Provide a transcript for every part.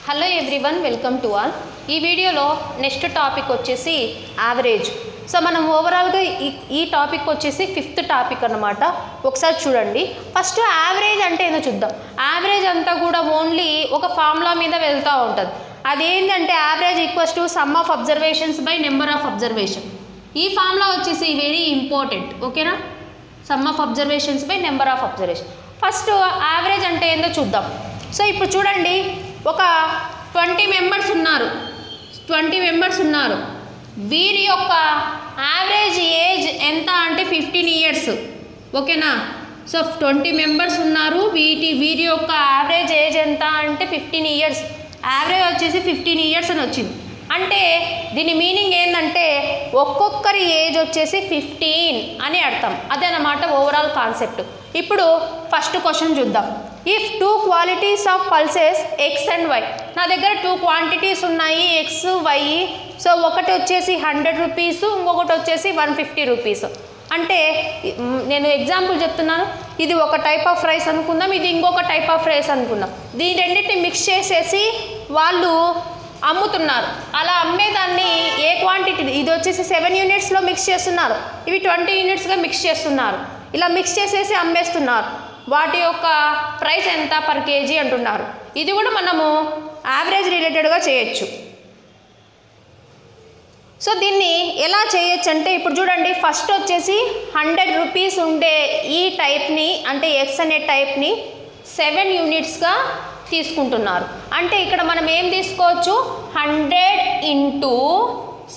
Hello everyone, welcome to all. ఈ వీడియోలో next topic వచ్చేసి యావరేజ్. సో మనం ఓవరాల్గా ఈ టాపిక్ వచ్చేసి 5th టాపిక్ అన్నమాట. ఒకసారి చూడండి. ఫస్ట్ యావరేజ్ అంటే ఏదో చూద్దాం. యావరేజ్ అంతా కూడా ఓన్లీ ఒక ఫార్ములా మీద వెళ్తూ ఉంటుంది. అదేంటంటే average equals to some of observations by number of observation. ఈ ఫార్ములా వచ్చేసి వెరీ ఇంపార్టెంట్, ఓకేనా? Some of observations by number of observation. First average అంటే ఏందో చూద్దాం. సో ఇప్పుడు చూడండి, ఒక 20 మెంబర్స్ ఉన్నారు. వీరి యొక్క యావరేజ్ ఏజ్ ఎంత అంటే 15 ఇయర్స్, ఓకేనా? సో 20 మెంబర్స్ ఉన్నారు. వీరి యొక్క యావరేజ్ ఏజ్ ఎంత అంటే 15 ఇయర్స్. యావరేజ్ వచ్చేసి 15 ఇయర్స్ అని వచ్చింది. అంటే దీని మీనింగ్ ఏంటంటే ఒక్కొక్కరి ఏజ్ వచ్చేసి 15 అని అర్థం. అదేనమాట ఓవరాల్ కాన్సెప్ట్. ఇప్పుడు ఫస్ట్ క్వశ్చన్ చూద్దాం. If 2 qualities of pulses x and y, నా దగ్గర 2 క్వాంటిటీస్ ఉన్నాయి, ఎక్స్ వై. సో ఒకటి వచ్చేసి 100 రూపీస్, ఇంకొకటి వచ్చేసి 150 రూపీస్. అంటే నేను ఎగ్జాంపుల్ చెప్తున్నాను. ఇది ఒక టైప్ ఆఫ్ రైస్ అనుకుందాం, ఇది ఇంకొక టైప్ ఆఫ్ రైస్ అనుకుందాం. దీని రెండింటిని మిక్స్ చేసేసి వాళ్ళు అమ్ముతున్నారు. అలా అమ్మేదాన్ని ఏ క్వాంటిటీ, ఇది వచ్చేసి 7 యూనిట్స్లో మిక్స్ చేస్తున్నారు, ఇవి 20 యూనిట్స్గా మిక్స్ చేస్తున్నారు. ఇలా మిక్స్ చేసేసి అమ్మేస్తున్నారు. వాటి యొక్క ప్రైస్ ఎంత పర్ కేజీ అంటున్నారు. ఇది కూడా మనము యావరేజ్ రిలేటెడ్గా చేయొచ్చు. సో దీన్ని ఎలా చేయొచ్చు అంటే ఇప్పుడు చూడండి, ఫస్ట్ వచ్చేసి 100 రూపీస్ ఉండే ఈ టైప్ని, అంటే ఎక్స్ అనే టైప్ని 7 యూనిట్స్గా తీసుకుంటున్నారు. అంటే ఇక్కడ మనం ఏం తీసుకోవచ్చు, 100 ఇంటూ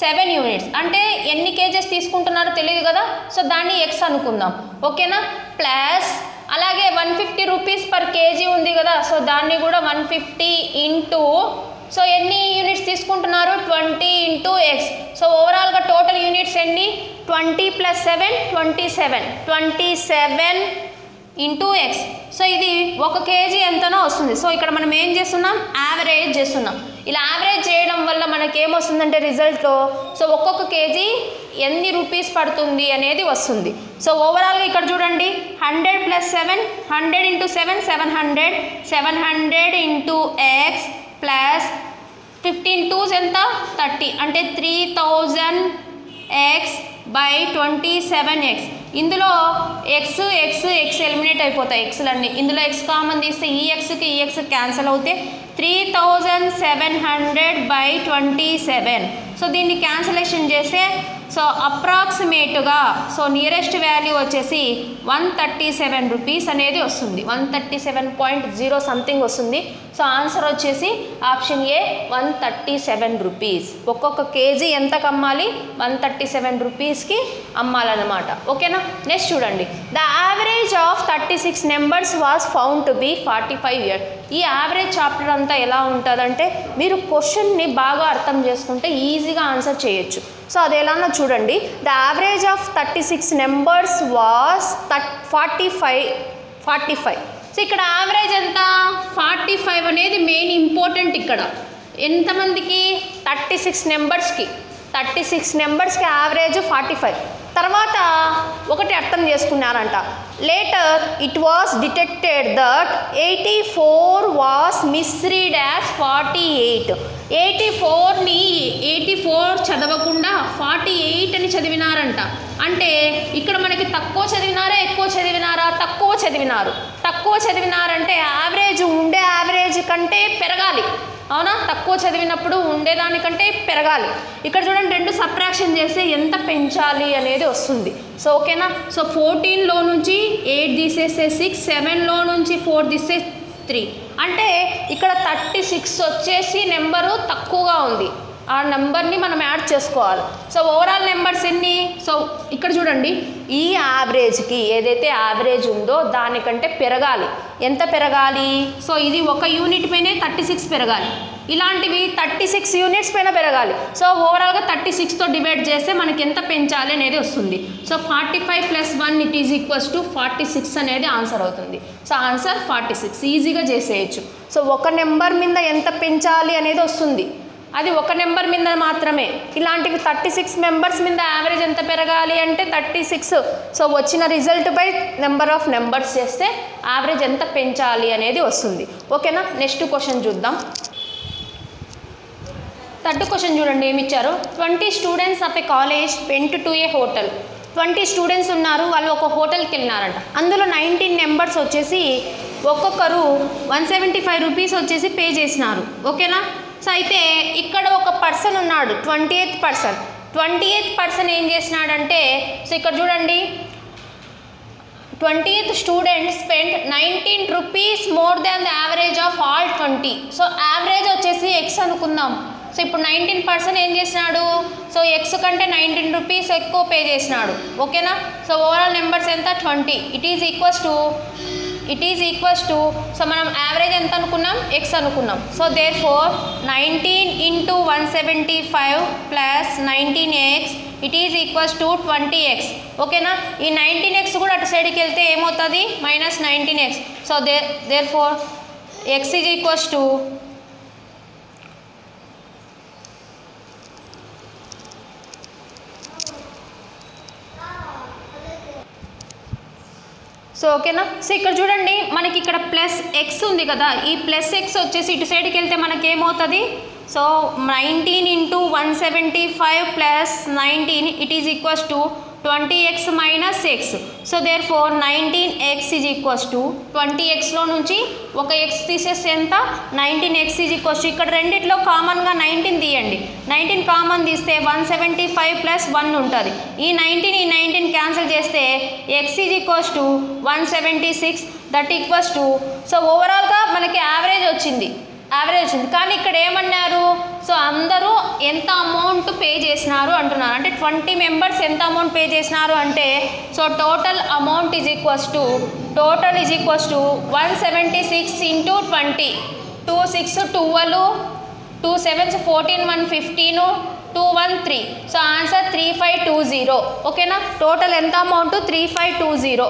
7 యూనిట్స్ అంటే ఎన్ని కేజెస్ తీసుకుంటున్నారో తెలియదు కదా. సో దాన్ని ఎక్స్ అనుకుందాం, ఓకేనా? ప్లస్ అలాగే 150 రూపీస్ పర్ కేజీ ఉంది కదా. సో దాన్ని కూడా 150 ఇంటూ, సో ఎన్ని యూనిట్స్ తీసుకుంటున్నారు, 20 ఇంటూ ఎక్స్. సో ఓవరాల్గా టోటల్ యూనిట్స్ ఎన్ని, 20 + 7 27 ఇంటూ ఎక్స్. సో ఇది 1 కేజీ ఎంతనో వస్తుంది. సో ఇక్కడ మనం ఏం చేస్తున్నాం, యావరేజ్ చేస్తున్నాం. ఇలా యావరేజ్ చేయడం వల్ల మనకి ఏమొస్తుందంటే రిజల్ట్లో, సో ఒక్కొక్క కేజీ ఎన్ని రూపీస్ పడుతుంది అనేది వస్తుంది. సో ఓవరాల్గా ఇక్కడ చూడండి, 100 + 7, 100 into 7 700, 700 into X plus 15 2s ఎంత 30, అంటే 3000 ఎక్స్ బై 27x. ఇందులో ఎక్స్ ఎలిమినేట్ అయిపోతాయి, ఎక్స్లన్నీ. ఇందులో ఎక్స్ కామన్ తీస్తే ఈ ఎక్స్కి ఈ ఎక్స్ క్యాన్సిల్ అవుతే 3700/27. సో దీన్ని క్యాన్సిలేషన్ చేస్తే సో అప్రాక్సిమేట్గా సో నియరెస్ట్ వాల్యూ వచ్చేసి 137 రూపీస్ అనేది వస్తుంది. 137.0 సంథింగ్ వస్తుంది. సో ఆన్సర్ వచ్చేసి ఆప్షన్ ఏ 137 రూపీస్. ఒక్కొక్క కేజీ ఎంతకు అమ్మాలి, 137 రూపీస్కి అమ్మాలన్నమాట, ఓకేనా? నెక్స్ట్ చూడండి, the average of 36 numbers was found to be 45 years. ఈ యావరేజ్ చాప్టర్ అంతా ఎలా ఉంటుందంటే మీరు క్వశ్చన్ని బాగా అర్థం చేసుకుంటే ఈజీగా ఆన్సర్ చేయొచ్చు. సో అది ఎలానో చూడండి. The average of 36 numbers was 45. So ఇక్కడ యావరేజ్ ఎంత, 45 అనేది మెయిన్ ఇంపార్టెంట్. ఇక్కడ ఎంతమందికి, 36 నెంబర్స్కి యావరేజ్ 45. తర్వాత ఒకటి అర్థం చేసుకున్నారంట, later it was detected that 84 was misread as 48. 84 చదవకుండా 48 అని చదివినారంట. అంటే ఇక్కడ మనకి తక్కువ చదివినారా ఎక్కువ చదివినారా, తక్కువ చదివినారంటే యావరేజ్ ఉండే యావరేజ్ కంటే పెరగాలి, అవునా? తక్కువ చదివినప్పుడు ఉండేదానికంటే పెరగాలి. ఇక్కడ చూడండి, 2 సబ్ట్రాక్షన్ చేస్తే ఎంత పెంచాలి అనేది వస్తుంది. సో ఓకేనా? సో 14లో నుంచి 8 తీసేస్తే 6, 7లో నుంచి 4 తీస్తే 3. అంటే ఇక్కడ 36 వచ్చేసి నెంబరు తక్కువగా ఉంది. ఆ నెంబర్ని మనం యాడ్ చేసుకోవాలి. సో ఓవరాల్ నెంబర్స్ ఎన్ని, సో ఇక్కడ చూడండి, ఈ యావరేజ్కి ఏదైతే యావరేజ్ ఉందో దానికంటే పెరగాలి. ఎంత పెరగాలి, సో ఇది 1 యూనిట్ పైనే 36 పెరగాలి. ఇలాంటివి 36 యూనిట్స్ పైన పెరగాలి. సో ఓవరాల్గా 36తో డివైడ్ చేస్తే మనకి ఎంత పెంచాలి అనేది వస్తుంది. So 45 + 1 it is equals to 46 అనేది ఆన్సర్ అవుతుంది. సో ఆన్సర్ 46 ఈజీగా చేసేయచ్చు. సో 1 నెంబర్ మీద ఎంత పెంచాలి అనేది వస్తుంది, అది 1 నెంబర్ మీద మాత్రమే. ఇలాంటివి 36 మెంబర్స్ మీద యావరేజ్ ఎంత పెరగాలి అంటే 36. సో వచ్చిన result by number of numbers చేస్తే యావరేజ్ ఎంత పెంచాలి అనేది వస్తుంది, ఓకేనా? నెక్స్ట్ క్వశ్చన్ చూద్దాం. థర్డ్ క్వశ్చన్ చూడండి ఏమి ఇచ్చారు. 20 students of A college went to A hotel. 20 students ఉన్నారు, వాళ్ళు ఒక హోటల్కి వెళ్ళినారంట. అందులో 19 మెంబర్స్ వచ్చేసి ఒక్కొక్కరు 175 రూపీస్ వచ్చేసి పే చేసినారు. ఓకేనా. సో అయితే ఇక్కడ ఒక పర్సన్ ఉన్నాడు, 28th పర్సన్. 28th పర్సన్ ఏం చేసినాడంటే, సో ఇక్కడ చూడండి 20th student spend 19 rupees more than the average of all 20. So average వచ్చేసి ఎక్స్ అనుకుందాం. సో ఇప్పుడు 19% ఏం చేసినాడు, సో ఎక్స్ కంటే 19 రూపీస్ ఎక్కువ పే చేసినాడు. ఓకేనా. సో ఓవరాల్ నెంబర్స్ ఎంత 20. It is equals to so మనం యావరేజ్ ఎంత అనుకున్నాం, ఎక్స్ అనుకున్నాం. So therefore 19 into 175 plus 19x it is equals to 20x. ఓకేనా. ఈ 19x కూడా అటు సైడ్కి వెళ్తే ఏమవుతుంది, minus 19x. So therefore x is equals to so ఓకేనా. సో ఇక్కడ చూడండి మనకి ఇక్కడ ప్లస్ ఎక్స్ ఉంది కదా, ఈ ప్లస్ ఎక్స్ వచ్చేసి ఇటు సైడ్కి వెళ్తే మనకి ఏమవుతుంది, so 19 into 175 plus 19 it is equals to 20x minus x. So therefore 19x is equals to 20xలో నుంచి ఒక ఎక్స్ తీసేస్తే ఎంత 19x ఈజ్ ఈక్వల్స్ టు ఇక్కడ రెండిట్లో కామన్గా 19 తీయండి. 19 కామన్ తీస్తే 175 ప్లస్ 1 ఉంటుంది. ఈ 19 క్యాన్సిల్ చేస్తే X is equals to 176 that equals to so ఓవరాల్గా మనకి యావరేజ్ వచ్చింది. కానీ ఇక్కడ ఏమన్నారు, సో అందరూ ఎంత అమౌంట్ పే చేసినారు అంటున్నారు. అంటే 20 మెంబర్స్ ఎంత అమౌంట్ పే చేసినారు అంటే, so total amount is equals to 176 into 20. 2 6 12, 2 7 14, 1 15, 2 1 3. So answer 3520. ఓకేనా. టోటల్ ఎంత amount 3520.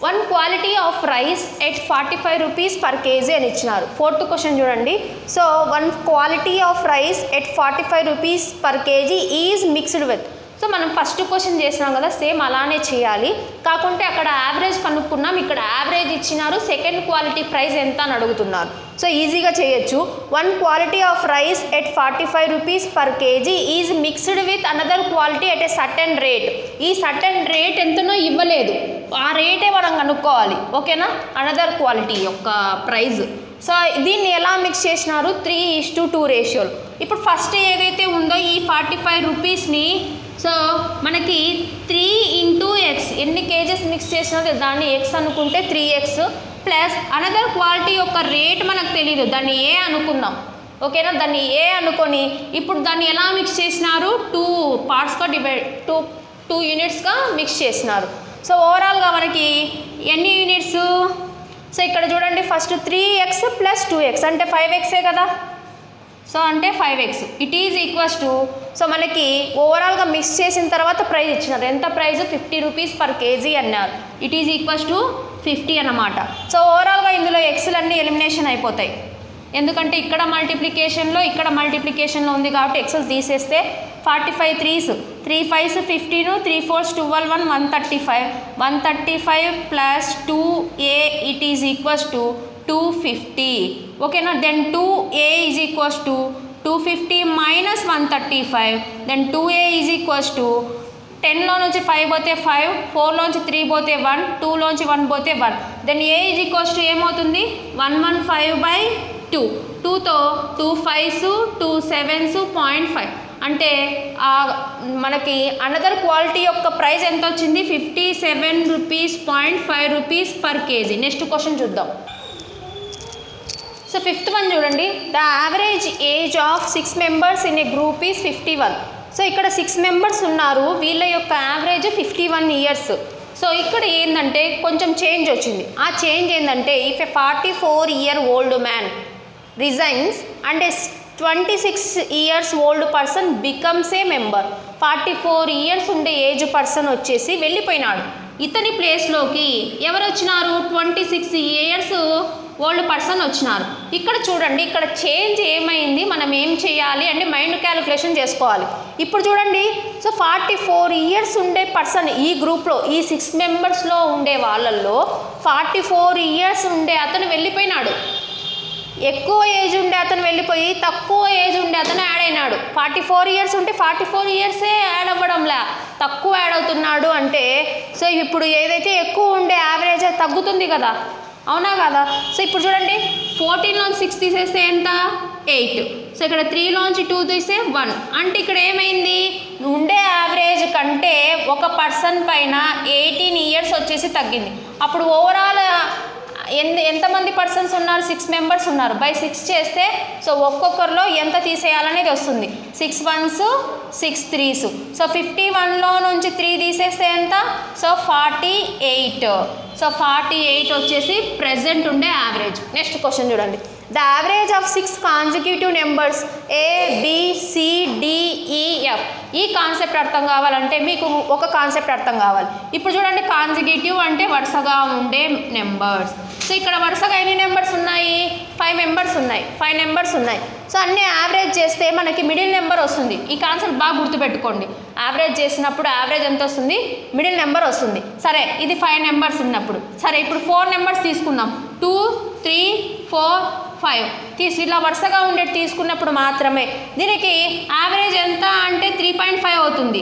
1 quality of rice at 45 rupees per KG అని ఇచ్చినారు. 4th క్వశ్చన్ చూడండి. So 1 quality of rice at 45 rupees per KG is mixed with. So మనం first question చేసినాం కదా, same అలానే చేయాలి. కాకుంటే అక్కడ యావరేజ్ కనుక్కున్నాం, ఇక్కడ యావరేజ్ ఇచ్చినారు, సెకండ్ క్వాలిటీ ప్రైస్ ఎంత అని అడుగుతున్నారు. సో ఈజీగా చేయొచ్చు. 1 quality of rice at 45 rupees per KG is mixed with another quality at a certain rate. ఈ సర్టెన్ రేట్ ఎంతనో ఇవ్వలేదు, ఆ రేటే మనం కనుక్కోవాలి. ఓకేనా. అనదర్ క్వాలిటీ యొక్క ప్రైజ్. సో దీన్ని ఎలా మిక్స్ చేసినారు, 3:2 రేషియోలు. ఇప్పుడు ఫస్ట్ ఏదైతే ఉందో ఈ 45 రూపీస్ని సో మనకి 3 ఇంటూ ఎక్స్ ఎన్ని కేజెస్ మిక్స్ చేసినది దాన్ని ఎక్స్ అనుకుంటే 3x ప్లస్ అనదర్ క్వాలిటీ యొక్క రేట్ మనకు తెలియదు, దాన్ని ఏ అనుకుందాం. ఓకేనా. దాన్ని ఏ అనుకొని ఇప్పుడు దాన్ని ఎలా మిక్స్ చేసినారు, 2 పార్ట్స్గా టూ యూనిట్స్గా మిక్స్ చేసినారు. సో ఓవరాల్గా మనకి ఎన్ని యూనిట్స్, సో ఇక్కడ చూడండి ఫస్ట్ 3x ప్లస్ 2x అంటే 5xే కదా. సో అంటే 5x it is equals to so మనకి ఓవరాల్గా మిక్స్ చేసిన తర్వాత ప్రైస్ ఇచ్చినారు. ఎంత ప్రైస్ 50 రూపీస్ పర్ కేజీ అన్నారు. ఇట్ ఈజ్ ఈక్వల్స్ టు 50 అన్నమాట. సో ఓవరాల్గా ఇందులో ఎక్స్లన్నీ ఎలిమినేషన్ అయిపోతాయి, ఎందుకంటే ఇక్కడ మల్టిప్లికేషన్లో ఉంది కాబట్టి ఎక్స్లు తీసేస్తే 45 3s 3 5s 15, 3 4s 12, 135. 135 plus 2a it is equals to 250. ఓకేనా. Then 2a is equals to 250 minus 135. Then 2a is equals to 10లో నుంచి 5 పోతే 5, 4లోంచి 3 పోతే 1, 2లోంచి 1 పోతే 1. Then a is equals to ఏమవుతుంది 115/2. 2తో 2 5s 2 7s 0.5 అంటే మనకి అనదర్ క్వాలిటీ యొక్క ప్రైస్ ఎంత వచ్చింది 57 rupees 0.5 rupees per KG. Next question చూద్దాం. సో 5th వన్ చూడండి. The average age of 6 members in a group is 51. So ఇక్కడ 6 మెంబర్స్ ఉన్నారు, వీళ్ళ యొక్క యావరేజ్ 51 ఇయర్స్. సో ఇక్కడ ఏంటంటే కొంచెం చేంజ్ వచ్చింది. ఆ చేంజ్ ఏంటంటే if A 44 year old man resigns and A 26 years old person becomes a member. 44 years ఉండే ఏజ్ పర్సన్ వచ్చేసి వెళ్ళిపోయినాడు. ఇతని ప్లేస్లోకి ఎవరు వచ్చినారు 26 years ఓల్డ్ పర్సన్ వచ్చినారు. ఇక్కడ చూడండి, ఇక్కడ చేంజ్ ఏమైంది, మనం ఏం చేయాలి అంటే మైండ్ క్యాలిక్యులేషన్ చేసుకోవాలి. ఇప్పుడు చూడండి, సో 44 years ఉండే పర్సన్ ఈ గ్రూప్లో ఈ 6 మెంబర్స్లో ఉండే వాళ్ళల్లో 44 years ఉండే అతను వెళ్ళిపోయినాడు. ఎక్కువ ఏజ్ ఉండే అతను వెళ్ళిపోయి తక్కువ ఏజ్ ఉండే అతను యాడ్ అయినాడు. 44 ఇయర్స్ ఉంటే 44 ఇయర్సే యాడ్ అవ్వడంలా, తక్కువ యాడ్ అవుతున్నాడు అంటే సో ఇప్పుడు ఏదైతే ఎక్కువ ఉండే యావరేజ్ తగ్గుతుంది కదా, అవునా కదా. సో ఇప్పుడు చూడండి 14లోంచి 6 తీసేస్తే ఎంత 8. సో ఇక్కడ 3లోంచి 2 తీస్తే 1. అంటే ఇక్కడ ఏమైంది, ఉండే యావరేజ్ కంటే ఒక పర్సన్ పైన 18 ఇయర్స్ వచ్చేసి తగ్గింది. అప్పుడు ఓవరాల్ ఎంతమంది పర్సన్స్ ఉన్నారు, 6 మెంబర్స్ ఉన్నారు. బై 6 చేస్తే సో ఒక్కొక్కరిలో ఎంత తీసేయాలనేది వస్తుంది. 6 1s 6 3s. సో 51లో నుంచి 3 తీసేస్తే ఎంత, సో 48. సో 48 వచ్చేసి ప్రెజెంట్ ఉండే యావరేజ్. నెక్స్ట్ క్వశ్చన్ చూడండి. The average of 6 consecutive numbers ABCDEF. ఈ కాన్సెప్ట్ అర్థం కావాలంటే మీకు ఒక కాన్సెప్ట్ అర్థం కావాలి. ఇప్పుడు చూడండి, కాన్సిక్యూటివ్ అంటే వరుసగా ఉండే నెంబర్స్. సో ఇక్కడ వరుసగా ఎన్ని నెంబర్స్ ఉన్నాయి, 5 మెంబర్స్ ఉన్నాయి, 5 నెంబర్స్ ఉన్నాయి. సో అన్నీ యావరేజ్ చేస్తే మనకి మిడిల్ నెంబర్ వస్తుంది. ఈ కాన్సెప్ట్ బాగా గుర్తుపెట్టుకోండి. యావరేజ్ చేసినప్పుడు యావరేజ్ ఎంత వస్తుంది, మిడిల్ నెంబర్ వస్తుంది. సరే ఇది 5 నెంబర్స్ ఉన్నప్పుడు, సరే ఇప్పుడు 4 నెంబర్స్ తీసుకుందాం. 2 3 4 5 ఇలా వరుసగా ఉండేది తీసుకున్నప్పుడు మాత్రమే దీనికి యావరేజ్ ఎంత అంటే 3.5 అవుతుంది.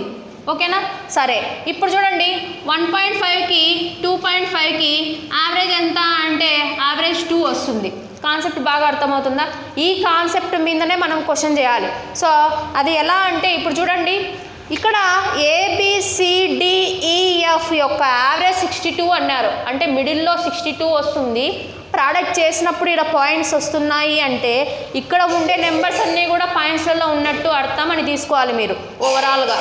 ఓకేనా. సరే ఇప్పుడు చూడండి 1.5కి 2.5కి యావరేజ్ ఎంత అంటే యావరేజ్ 2 వస్తుంది. కాన్సెప్ట్ బాగా అర్థమవుతుందా? ఈ కాన్సెప్ట్ మీదనే మనం క్వశ్చన్ చేయాలి. సో అది ఎలా అంటే ఇప్పుడు చూడండి, ఇక్కడ ABCDEF యొక్క యావరేజ్ 62 అన్నారు. అంటే మిడిల్లో 62 వస్తుంది. ప్రోడక్ట్ చేసినప్పుడు ఇక్కడ పాయింట్స్ వస్తున్నాయి అంటే ఇక్కడ ఉండే నెంబర్స్ అన్నీ కూడా పాయింట్స్లలో ఉన్నట్టు అర్థం అని తీసుకోవాలి మీరు ఓవరాల్గా.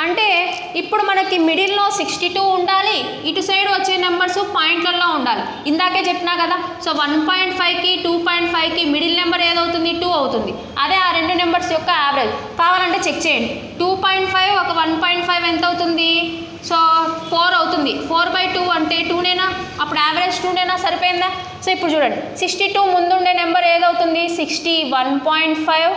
అంటే ఇప్పుడు మనకి మిడిల్లో 62 ఉండాలి, ఇటు సైడ్ వచ్చే నెంబర్స్ పాయింట్లలో ఉండాలి. ఇందాకే చెప్పినా కదా. సో 1.5కి 2.5కి మిడిల్ నెంబర్ ఏదవుతుంది, 2 అవుతుంది. అదే ఆ రెండు నెంబర్స్ యొక్క యావరేజ్ కావాలంటే చెక్ చేయండి. 2.5 ఒక 1.5 ఎంత అవుతుంది, సో 4 అవుతుంది. 4/2 అంటే 2నేనా, అప్పుడు యావరేజ్ 2నేనా, సరిపోయిందా. సో ఇప్పుడు చూడండి 62 ముందుండే నెంబర్ ఏదవుతుంది, 61.5.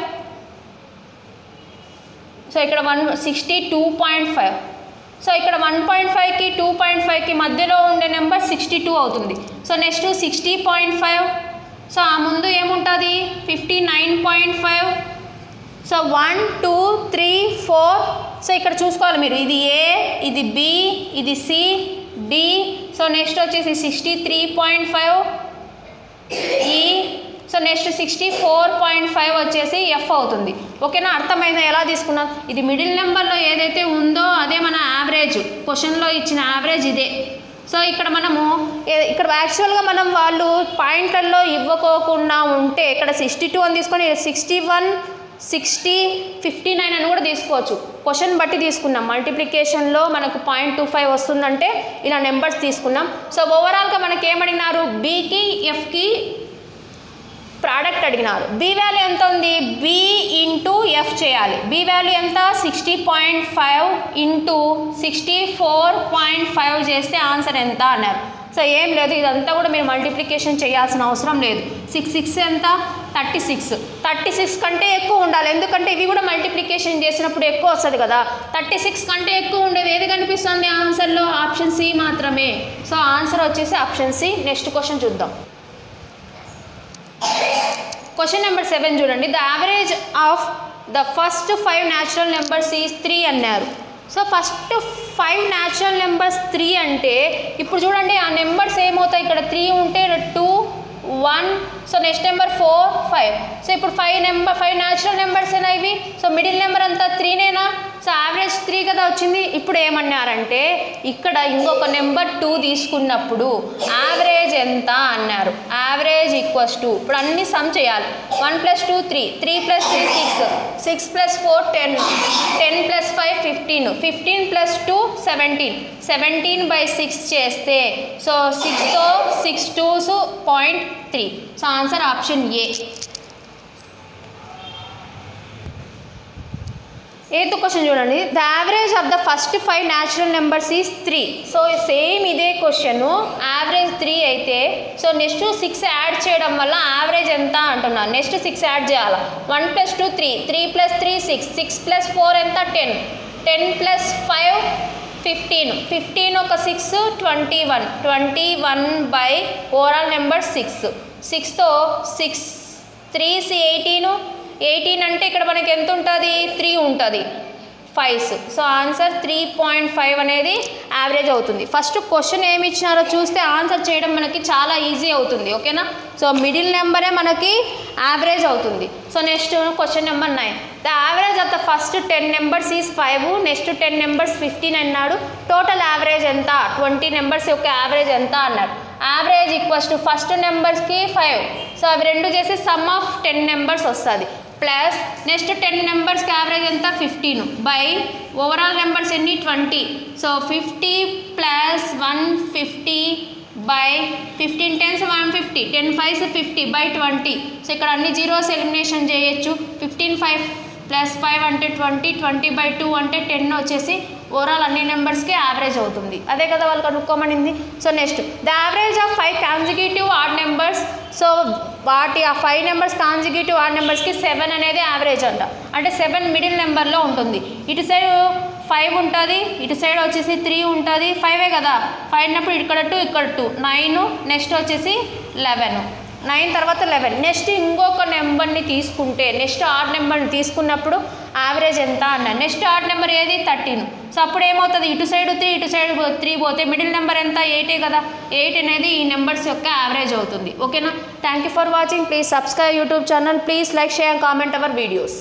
సో ఇక్కడ 62.5. సో ఇక్కడ 1.5కి 2.5కి మధ్యలో ఉండే నెంబర్ 62 అవుతుంది. So next 60.5. సో ఆ ముందు ఏముంటుంది 59.5. సో 1 2 3 4. సో ఇక్కడ చూసుకోవాలి మీరు, ఇది A, ఇది B, ఇది C, D. సో నెక్స్ట్ వచ్చేసి 63.5 E. సో నెక్స్ట్ 64.5 వచ్చేసి F అవుతుంది. ఓకేనా, అర్థమైందా ఎలా తీసుకున్నాం. ఇది మిడిల్ నెంబర్లో ఏదైతే ఉందో అదే మన యావరేజ్, క్వశ్చన్లో ఇచ్చిన యావరేజ్ ఇదే. సో ఇక్కడ మనము ఇక్కడ యాక్చువల్గా మనం వాళ్ళు పాయింట్లలో ఇవ్వకోకుండా ఉంటే ఇక్కడ 62 అని తీసుకొని 61 60 59 అని కూడా తీసుకోవచ్చు. క్వశ్చన్ బట్టి తీసుకున్నాం. మల్టిప్లికేషన్లో మనకు 0.25 వస్తుందంటే ఇలా నెంబర్స్ తీసుకున్నాం. సో ఓవరాల్గా మనకి ఏమడిగినారు, బీకి ఎఫ్కి ప్రోడక్ట్ అడిగినారు. బి వాల్యూ ఎంత ఉంది, బి ఇంటూ ఎఫ్ చేయాలి. బి వాల్యూ ఎంత 60.5 ఇంటూ 64.5 చేస్తే ఆన్సర్ ఎంత అన్నారు. సో ఏం లేదు, ఇదంతా కూడా మీరు మల్టిప్లికేషన్ చేయాల్సిన అవసరం లేదు. 6 6 ఎంత 36. 36 కంటే ఎక్కువ ఉండాలి, ఎందుకంటే ఇవి కూడా మల్టిప్లికేషన్ చేసినప్పుడు ఎక్కువ వస్తుంది కదా. 36 కంటే ఎక్కువ ఉండేది ఏది కనిపిస్తుంది ఆన్సర్లో, ఆప్షన్ సి మాత్రమే. సో ఆన్సర్ వచ్చేసి ఆప్షన్ సి. నెక్స్ట్ క్వశ్చన్ చూద్దాం. క్వశ్చన్ నెంబర్ 7 చూడండి. The average of the first 5 natural numbers is 3 అన్నారు. సో ఫస్ట్ 5 న్యాచురల్ నెంబర్స్ 3 అంటే ఇప్పుడు చూడండి ఆ నెంబర్స్ ఏమవుతాయి, ఇక్కడ 3 ఉంటే 2 1. So next number 4 5. సో ఇప్పుడు 5 న్యాచురల్ నెంబర్స్ ఏనా ఇవి. సో మిడిల్ నెంబర్ అంతా 3నేనా. సో యావరేజ్ 3 కదా వచ్చింది. ఇప్పుడు ఏమన్నారంటే ఇక్కడ ఇంకొక నెంబర్ 2 తీసుకున్నప్పుడు యావరేజ్ ఎంత అన్నారు. యావరేజ్ ఈక్వల్స్ టు ఇప్పుడు అన్ని సమ్ చేయాలి. 1 + 2 3, 3 + 3 6, 6 + 4 10, 10 + 5 15, 15 + 2 17, 17/6 చేస్తే సో 6తో 6 2s 0.3. So answer option A. Eighth question చూడండి. The average of the first 5 natural numbers is 3. So same ఇదే క్వశ్చన్, యావరేజ్ 3 అయితే సో నెక్స్ట్ 6 యాడ్ చేయడం వల్ల యావరేజ్ ఎంత అంటున్నాను. నెక్స్ట్ 6 యాడ్ చేయాలి. 1 + 2 3, 3 + 3 6, 6 + 4 ఎంత 10, 10 + 5 15 ఒక 6 21 బై ఓవరాల్ నెంబర్ 6 6తో 6 3 18 అంటే ఇక్కడ మనకి ఎంత ఉంటుంది 3 ఉంటుంది 5 సో ఆన్సర్ 3.5 అనేది యావరేజ్ అవుతుంది. ఫస్ట్ క్వశ్చన్ ఏమి ఇచ్చినారో చూస్తే ఆన్సర్ చేయడం మనకి చాలా ఈజీ అవుతుంది. ఓకేనా, సో మిడిల్ నెంబరే మనకి యావరేజ్ అవుతుంది. So next question number 9. The average of the first 10 numbers is 5, next 10 numbers 15 అన్నాడు. టోటల్ యావరేజ్ ఎంత, 20 నెంబర్స్ యొక్క యావరేజ్ ఎంత అన్నాడు. యావరేజ్ ఈక్వల్స్ టు ఫస్ట్ నెంబర్స్కి 5, సో అవి రెండు చేసి సమ్ ఆఫ్ 10 నెంబర్స్ వస్తుంది ప్లస్ నెక్స్ట్ 10 నెంబర్స్కి యావరేజ్ ఎంత 15 బై ఓవరాల్ నెంబర్స్ ఎన్ని 20, so 50 plus 150 by 15 10s 150 10 5s 50 by 20. So ఇక్కడ అన్ని జీరోస్ ఎలిమినేషన్ చేయొచ్చు. 15 5 ప్లస్ 5 అంటే 20 20 బై 2 అంటే 10 వచ్చేసి ఓవరాల్ అన్ని నెంబర్స్కి యావరేజ్ అవుతుంది. అదే కదా వాళ్ళు కనుక్కోమనింది. So next the average of 5 consecutive odd numbers, so వాటి ఆ 5 నెంబర్స్ కాన్సిక్యూటివ్ ఆడ్ నెంబర్స్కి 7 అనేది యావరేజ్ అంట. అంటే 7 మిడిల్ నెంబర్లో ఉంటుంది. ఇటు సైడ్ 5 ఉంటుంది, ఇటు సైడ్ వచ్చేసి 3 ఉంటుంది. 5 కదా 5 అన్నప్పుడు ఇక్కడ 2 ఇక్కడ 2 9, నెక్స్ట్ వచ్చేసి 11 9 తర్వాత 11. నెక్స్ట్ ఇంకొక నెంబర్ని తీసుకుంటే నెక్స్ట్ ఆడ్ నెంబర్ని తీసుకున్నప్పుడు యావరేజ్ ఎంత అన్న. నెక్స్ట్ ఆడ్ నెంబర్ ఏది 13, సో అప్పుడు ఏమవుతుంది ఇటు సైడ్ 3 ఇటు సైడ్ 3 పోతే మిడిల్ నెంబర్ ఎంత 8 కదా 8 అనేది ఈ నెంబర్స్ యొక్క యావరేజ్ అవుతుంది. ఓకేనా, thank you for watching. Please subscribe YouTube channel. Please like share and comment our videos.